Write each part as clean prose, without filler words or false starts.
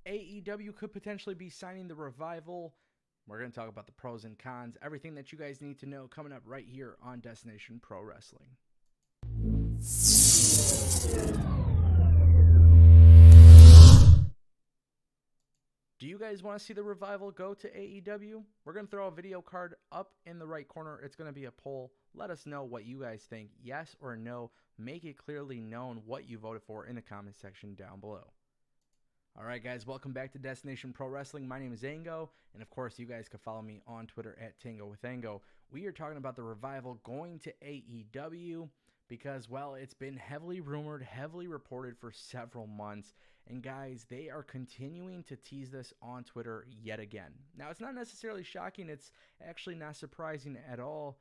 AEW could potentially be signing the Revival. We're going to talk about the pros and cons, everything that you guys need to know coming up right here on Destination Pro Wrestling. Do you guys want to see the Revival go to AEW? We're going to throw a video card up in the right corner. It's going to be a poll. Let us know what you guys think, yes or no. Make it clearly known what you voted for in the comment section down below. All right, guys, welcome back to Destination Pro Wrestling. My name is Ango, and of course, you guys can follow me on Twitter at Tango with Ango. We are talking about the Revival going to AEW because, well, it's been heavily rumored, heavily reported for several months. And guys, they are continuing to tease this on Twitter yet again. Now, it's not necessarily shocking. It's actually not surprising at all.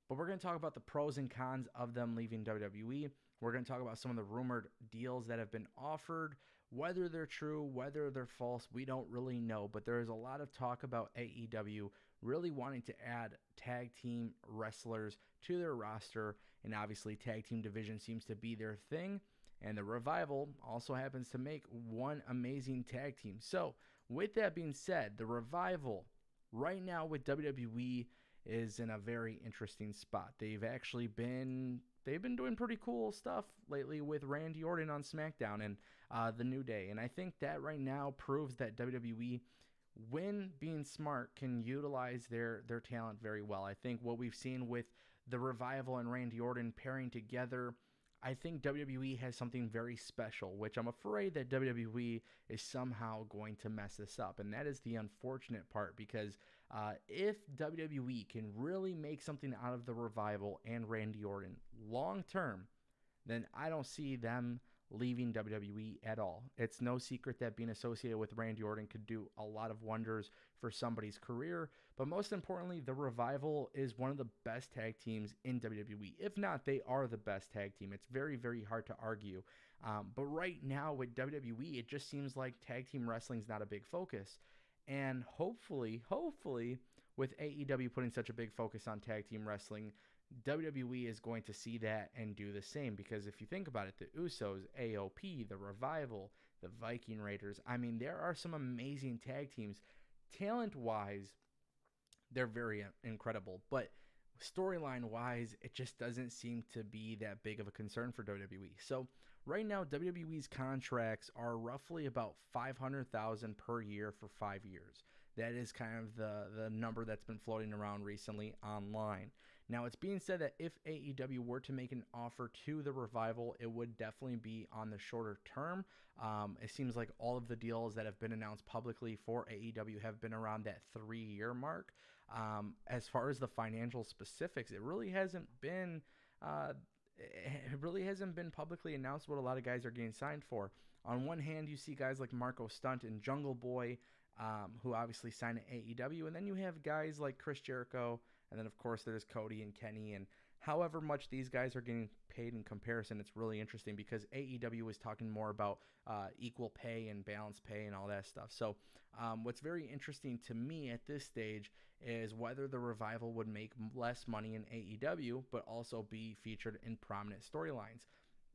But we're going to talk about the pros and cons of them leaving WWE. We're going to talk about some of the rumored deals that have been offered. Whether they're true, whether they're false, we don't really know. But there is a lot of talk about AEW really wanting to add tag team wrestlers to their roster. And obviously, tag team division seems to be their thing. And the Revival also happens to make one amazing tag team. So, with that being said, the Revival right now with WWE is in a very interesting spot. They've been doing pretty cool stuff lately with Randy Orton on SmackDown and The New Day. And I think that right now proves that WWE, when being smart, can utilize their talent very well. I think what we've seen with the Revival and Randy Orton pairing together, I think WWE has something very special, which I'm afraid that WWE is somehow going to mess this up. And that is the unfortunate part, because if WWE can really make something out of the Revival and Randy Orton long term, then I don't see them leaving WWE at all. It's no secret that being associated with Randy Orton could do a lot of wonders for somebody's career. But most importantly, the Revival is one of the best tag teams in WWE. If not, they are the best tag team. It's very, very hard to argue. But right now with WWE, it just seems like tag team wrestling is not a big focus. And hopefully, with AEW putting such a big focus on tag team wrestling, WWE is going to see that and do the same. Because if you think about it, the Usos, AOP, the Revival, the Viking Raiders, I mean, there are some amazing tag teams. Talent-wise, they're very incredible. But storyline-wise, it just doesn't seem to be that big of a concern for WWE. So right now, WWE's contracts are roughly about $500,000 per year for 5 years. That is kind of the number that's been floating around recently online. Now, it's being said that if AEW were to make an offer to the Revival, it would definitely be on the shorter term. It seems like all of the deals that have been announced publicly for AEW have been around that 3-year mark. As far as the financial specifics, it really hasn't been publicly announced what a lot of guys are getting signed for. On one hand, you see guys like Marco Stunt and Jungle Boy, who obviously signed at AEW, and then you have guys like Chris Jericho. And then, of course, there's Cody and Kenny. And however much these guys are getting paid in comparison, it's really interesting because AEW is talking more about equal pay and balanced pay and all that stuff. So what's very interesting to me at this stage is whether the Revival would make less money in AEW, but also be featured in prominent storylines.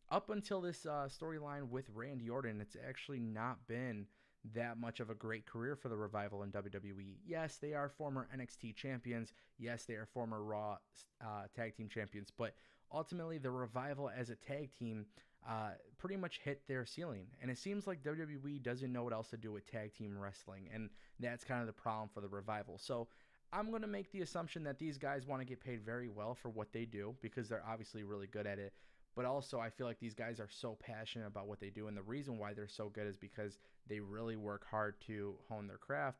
Up until this storyline with Randy Orton, it's actually not been that much of a great career for the Revival in WWE. Yes, they are former NXT champions. Yes, they are former Raw tag team champions. But ultimately, the Revival as a tag team pretty much hit their ceiling. And it seems like WWE doesn't know what else to do with tag team wrestling. And that's kind of the problem for the Revival. So I'm going to make the assumption that these guys want to get paid very well for what they do because they're obviously really good at it. But also, I feel like these guys are so passionate about what they do. And the reason why they're so good is because they really work hard to hone their craft.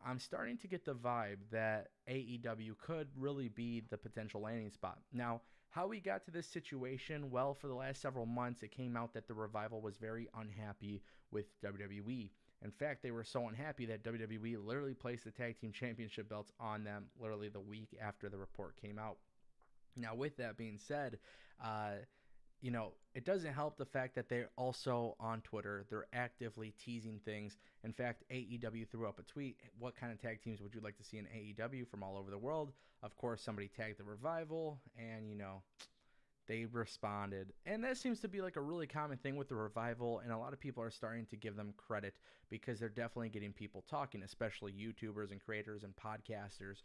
I'm starting to get the vibe that AEW could really be the potential landing spot. Now, how we got to this situation? Well, for the last several months, it came out that the Revival was very unhappy with WWE. In fact, they were so unhappy that WWE literally placed the tag team championship belts on them literally the week after the report came out. Now, with that being said, it doesn't help the fact that they're also on Twitter. They're actively teasing things. In fact, AEW threw up a tweet. What kind of tag teams would you like to see in AEW from all over the world? Of course, somebody tagged the Revival, and, They responded. And that seems to be like a really common thing with the Revival, and a lot of people are starting to give them credit because they're definitely getting people talking, especially YouTubers and creators and podcasters.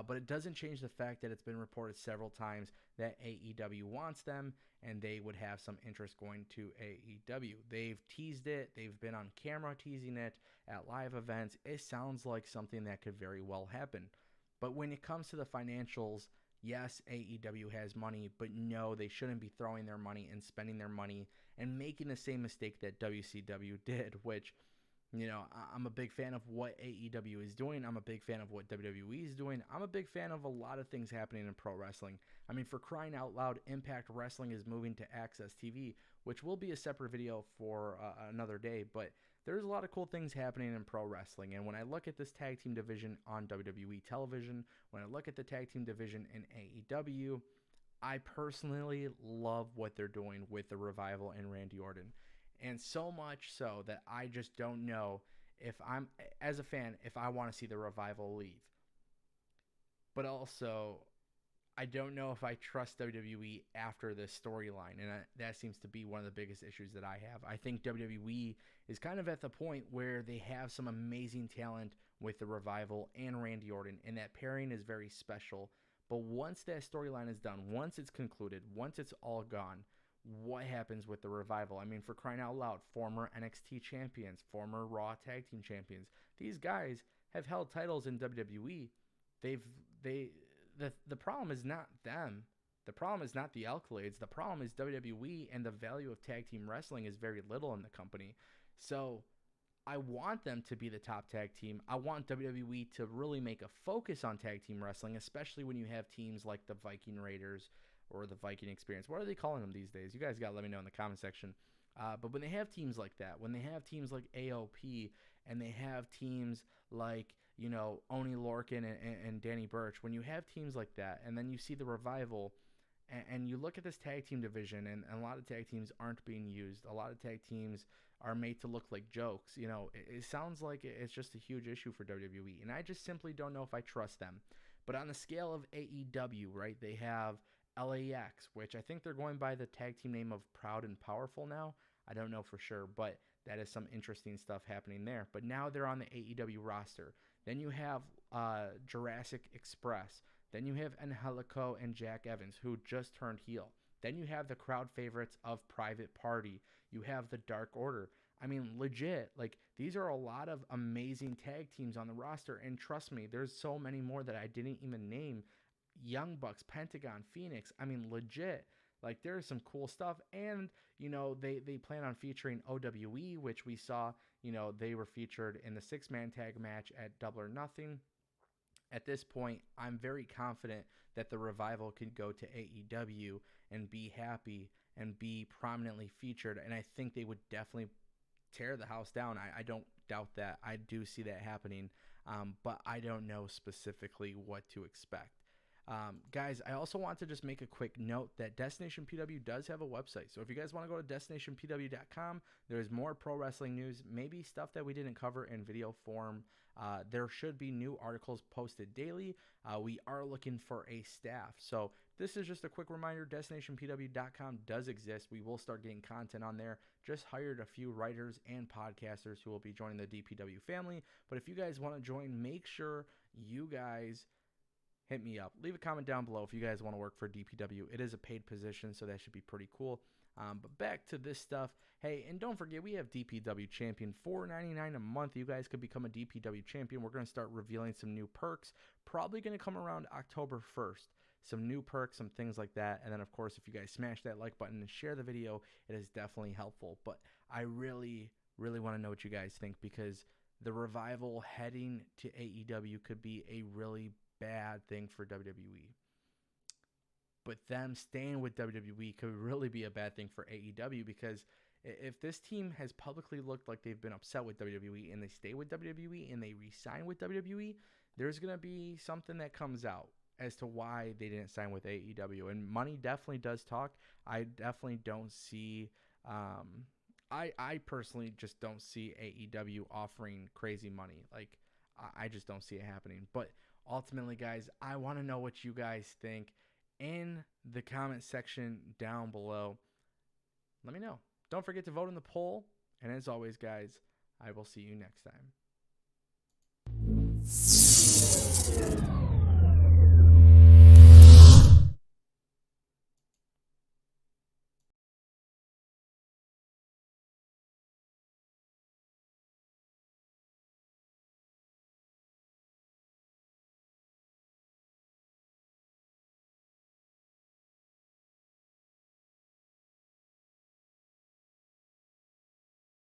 But it doesn't change the fact that it's been reported several times that AEW wants them and they would have some interest going to AEW. They've teased it. They've been on camera teasing it at live events. It sounds like something that could very well happen. But when it comes to the financials, yes, AEW has money, but no, they shouldn't be throwing their money and spending their money and making the same mistake that WCW did, which, I'm a big fan of what AEW is doing. I'm a big fan of what WWE is doing. I'm a big fan of a lot of things happening in pro wrestling. I mean, for crying out loud, Impact Wrestling is moving to Access TV, which will be a separate video for another day, but there's a lot of cool things happening in pro wrestling. And when I look at this tag team division on WWE television, when I look at the tag team division in AEW, I personally love what they're doing with the Revival and Randy Orton. And so much so that I just don't know if I'm, as a fan, if I want to see the Revival leave. But also, I don't know if I trust WWE after this storyline, and that seems to be one of the biggest issues that I have. I think WWE is kind of at the point where they have some amazing talent with the Revival and Randy Orton, and that pairing is very special. But once that storyline is done, once it's concluded, once it's all gone, what happens with the Revival? I mean, for crying out loud, former NXT champions, former Raw Tag Team champions, these guys have held titles in WWE. The problem is not them. The problem is not the accolades. The problem is WWE, and the value of tag team wrestling is very little in the company. So I want them to be the top tag team. I want WWE to really make a focus on tag team wrestling, especially when you have teams like the Viking Raiders or the Viking Experience. What are they calling them these days? You guys got to let me know in the comment section. But when they have teams like that, when they have teams like AOP, and they have teams like, Oni Lorcan and Danny Burch, when you have teams like that, and then you see the Revival, and you look at this tag team division, and a lot of tag teams aren't being used. A lot of tag teams are made to look like jokes. It sounds like it's just a huge issue for WWE, and I just simply don't know if I trust them. But on the scale of AEW, right, they have LAX, which I think they're going by the tag team name of Proud and Powerful now. I don't know for sure, but that is some interesting stuff happening there. But now they're on the AEW roster. Then you have Jurassic Express. Then you have Angelico and Jack Evans, who just turned heel. Then you have the crowd favorites of Private Party. You have the Dark Order. I mean, legit, like, these are a lot of amazing tag teams on the roster. And trust me, there's so many more that I didn't even name. Young Bucks, Pentagon, Phoenix. I mean, legit. Like, there's some cool stuff. And, they plan on featuring OWE, which we saw, they were featured in the 6-man tag match at Double or Nothing. At this point, I'm very confident that the Revival could go to AEW and be happy and be prominently featured. And I think they would definitely tear the house down. I don't doubt that. I do see that happening. But I don't know specifically what to expect. Guys, I also want to just make a quick note that Destination PW does have a website. So if you guys want to go to destinationpw.com, there's more pro wrestling news, maybe stuff that we didn't cover in video form. There should be new articles posted daily. We are looking for a staff. So this is just a quick reminder, destinationpw.com does exist. We will start getting content on there. Just hired a few writers and podcasters who will be joining the DPW family. But if you guys want to join, make sure you guys hit me up. Leave a comment down below if you guys want to work for DPW. It is a paid position, so that should be pretty cool. But back to this stuff. Hey, and don't forget, we have DPW Champion, $4.99 a month. You guys could become a DPW Champion. We're going to start revealing some new perks. Probably going to come around October 1st. Some new perks, some things like that. And then, of course, if you guys smash that like button and share the video, it is definitely helpful. But I really, really want to know what you guys think, because the Revival heading to AEW could be a really bad thing for WWE. But them staying with WWE could really be a bad thing for AEW, because if this team has publicly looked like they've been upset with WWE and they stay with WWE and they re-sign with WWE, there's going to be something that comes out as to why they didn't sign with AEW. And money definitely does talk. I definitely don't see I personally just don't see AEW offering crazy money. Like, I just don't see it happening. But ultimately, guys, I want to know what you guys think. in the comment section down below. Let me know. Don't forget to vote in the poll. And as always, guys, I will see you next time.